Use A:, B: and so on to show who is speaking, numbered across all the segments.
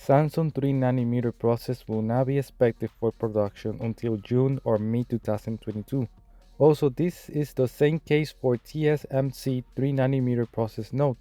A: Samsung 3nm process will not be expected for production until June or mid-2022. Also, this is the same case for TSMC 3nm process node.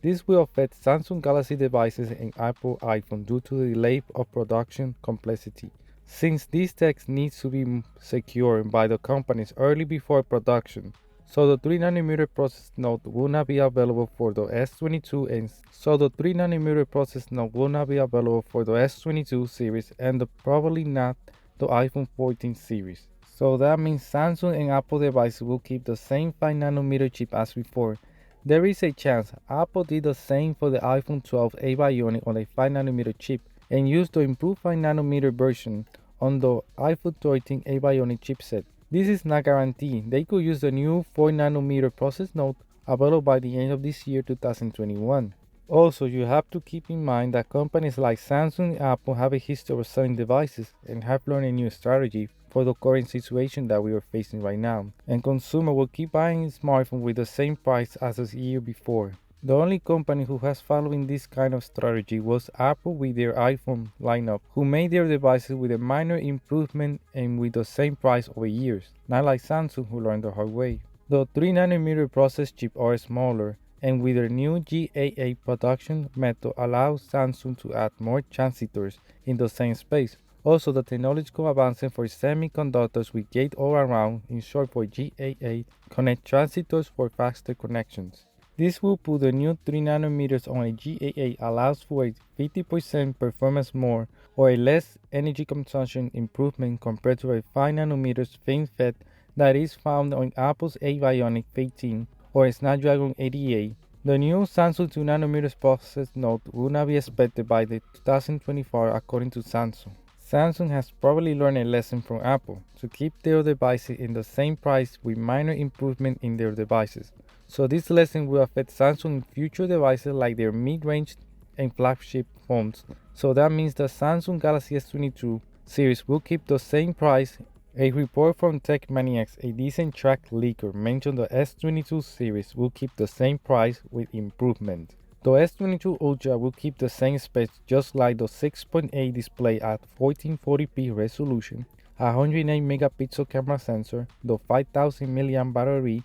A: This will affect Samsung Galaxy devices and Apple iPhone due to the delay of production complexity, since these techs need to be secured by the companies early before production. So the 3nm process node will not be available for the S22 and so the 3nm process node will not be available for the S22 series and probably not the iPhone 14 series. So that means Samsung and Apple devices will keep the same 5nm chip as before. There is a chance Apple did the same for the iPhone 12 A Bionic on a 5nm chip and used the improved 5nm version on the iPhone 13 A Bionic chipset. This is not guaranteed. They could use the new 4nm process node available by the end of this year 2021. Also, you have to keep in mind that companies like Samsung and Apple have a history of selling devices and have learned a new strategy for the current situation that we are facing right now. And consumers will keep buying smartphones with the same price as the year before. The only company who has following this kind of strategy was Apple with their iPhone lineup, who made their devices with a minor improvement and with the same price over years, not like Samsung who learned the hard way. The 3nm process chips are smaller, and with their new GAA production method allows Samsung to add more transistors in the same space. Also, the technological advancement for semiconductors with gate-all-around, in short for GAA, connect transistors for faster connections. This will put the new 3nm on a GAA allows for a 50% performance more or a less energy consumption improvement compared to a 5nm FinFET that is found on Apple's A Bionic 15 or Snapdragon 88. The new Samsung 2nm process node will not be expected by the 2024 according to Samsung. Samsung has probably learned a lesson from Apple to keep their devices in the same price with minor improvement in their devices. So this lesson will affect Samsung in future devices like their mid-range and flagship phones. So that means the Samsung Galaxy S22 series will keep the same price. A report from TechManiacs, a decent track leaker, mentioned the S22 series will keep the same price with improvement. The S22 Ultra will keep the same specs just like the 6.8 display at 1440p resolution, a 108 megapixel camera sensor, the 5000 mAh battery,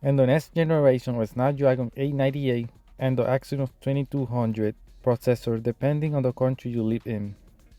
A: and the next generation of Snapdragon 898 and the Exynos 2200 processor depending on the country you live in.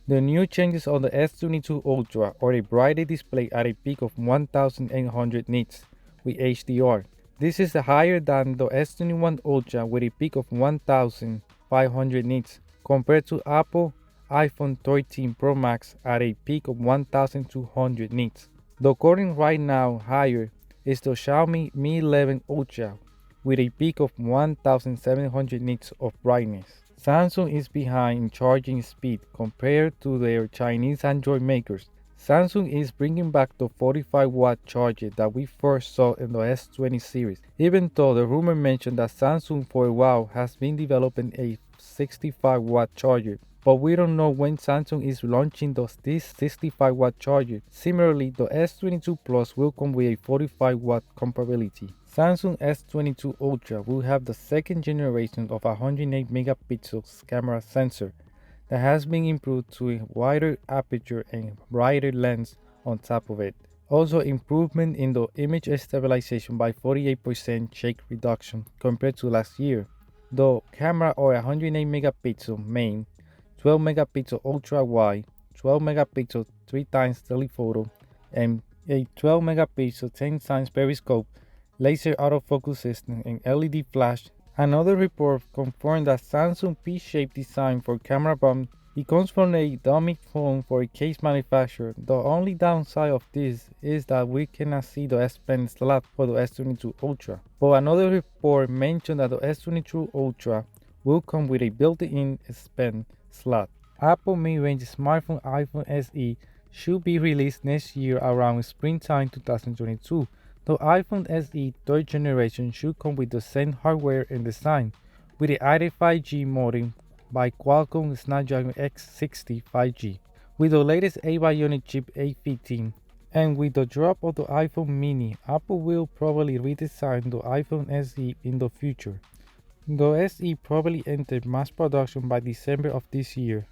A: The new changes on the S22 Ultra are a brighter display at a peak of 1800 nits with HDR. This is higher than the S21 Ultra with a peak of 1500 nits compared to Apple iPhone 13 Pro Max at a peak of 1200 nits. The current right now higher is the Xiaomi Mi 11 Ultra with a peak of 1700 nits of brightness. Samsung is behind in charging speed compared to their Chinese Android makers. Samsung is bringing back the 45-watt charger that we first saw in the S20 series, even though the rumor mentioned that Samsung for a while has been developing a 65-watt charger. But we don't know when Samsung is launching this 65-watt charger. Similarly, the S22 Plus will come with a 45-watt compatibility. Samsung S22 Ultra will have the second generation of a 108 megapixels camera sensor that has been improved to a wider aperture and brighter lens on top of it. Also, improvement in the image stabilization by 48% shake reduction compared to last year. The camera or 108 megapixel main, 12 megapixel ultra wide, 12 megapixel 3x telephoto, and a 12 megapixel 10 times periscope, laser autofocus system, and LED flash. Another report confirmed that Samsung P-shaped design for camera bump. It comes from a dummy phone for a case manufacturer. The only downside of this is that we cannot see the S Pen slot for the S22 Ultra. But another report mentioned that the S22 Ultra will come with a built-in S Pen slot. Apple mid-range smartphone iPhone SE should be released next year around springtime 2022. The iPhone SE 3rd generation should come with the same hardware and design, with the added 5G modem by Qualcomm Snapdragon X60 5G, with the latest A Bionic chip A15, and with the drop of the iPhone mini, Apple will probably redesign the iPhone SE in the future. The SE probably entered mass production by December of this year.